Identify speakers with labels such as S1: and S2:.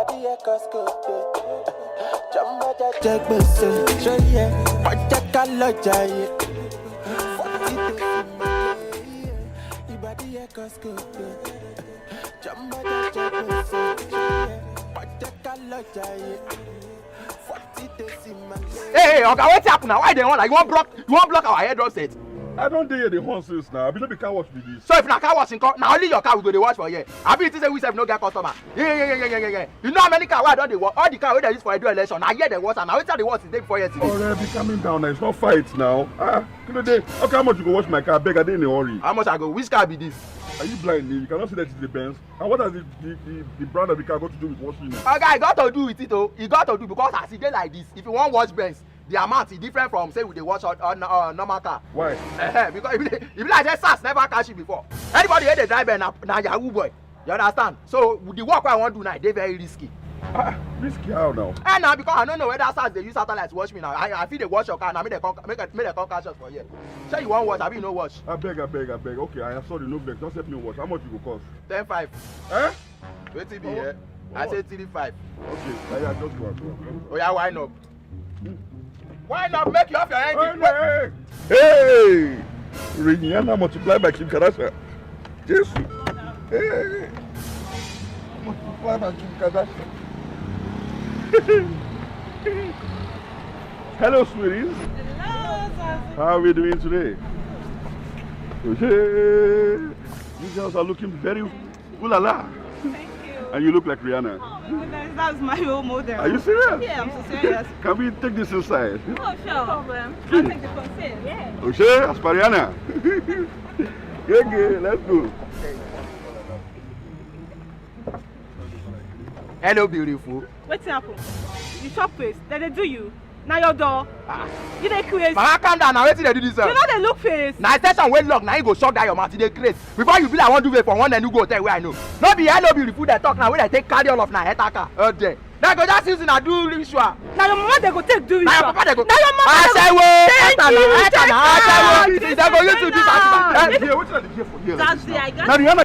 S1: Ibadi e kaskote. Jamba ja jagbese. Shoye. Paja kala jaye. Ibadi e kaskote. Jamba ja jagbese. Shoye. Paja kala jaye.
S2: Hey, okay, what's happening now? Why they want like you want block our hairdrop set?
S3: I don't dare the horn since now. I believe the car wash with this.
S2: So if na car washing come, now only your car we go dey wash for here. I be say we sef no get customer. Yeah. You know how many car wey I don dey wash? All the car wey they use for Edo election, na here they wash am. Now wetin they wash is day before yesterday.
S3: Already calming down now. It's not fight now. Okay, how much you go wash my car? Beg, I dey in a hurry.
S2: How much I go? Which car be this?
S3: Are you blind? You cannot see that it's the Benz. And what has the brand of the car got to do with washing it?
S2: Okay, I got to do with it oh. You got to do because as e dey like this, if you wan wash Benz, the amount is different from say we dey wash on normal car.
S3: Why?
S2: Because if be like say SARS never catch you before. Anybody wey dey drive na Yahoo boy. You understand? So the work wey I wan do now dey very risky.
S3: Risky how now?
S2: Now because I don't know whether SARS dey use satellite to watch me now. I feel they watch your car now. Make they come catch us for here. Say you wan watch, abi you no watch?
S3: I beg. Okay, I am sorry, no vex. Just help me watch. How much you go cost?
S2: 10.5.
S3: Eh?
S2: Wetin be here? I say 3.5.
S3: Okay, I just go.
S2: Oh yeah, wind up. Wind up, make you off your engine.
S3: Hey! Rihanna multiplied by Kim Kardashian. Jesus. Hey! Multiplied by Kim Kardashian. Hello, sweeties.
S4: Hello,
S3: How are we doing today? Okay. You girls are looking very ooh la la.
S4: Thank you.
S3: And you look like Rihanna.
S4: Oh my goodness, that's my role model.
S3: Are you serious?
S4: Yeah, I'm so serious.
S3: Can we take this inside?
S4: Oh, sure. No problem. I'll take the phone. Yeah.
S3: Okay, as per Rihanna. Okay, let's go.
S2: Hello, beautiful.
S4: What's happened? You shop face. Then they do you. Now your door. You dey crazy.
S2: Mama, calm down now. Wetin dey do this?
S4: You know they look face.
S2: Na station wey lock na you go shock that your mouth. You dey craze. Before you be like wan do wait for one and you go hotel wey I know. No be hello beautiful dey talk now wey dey take carry all of na head taka. Okay. Now go just use na do ritual.
S4: Now your mama they go take do
S2: Na
S4: ritual.
S2: your papa dey go.
S4: Now your mama
S2: Asewo.
S4: Thank you.
S2: Enter na. Asewo. They go use to do that.
S3: Here, what are the here for here?
S4: Jazzy, I got
S3: Now Rihanna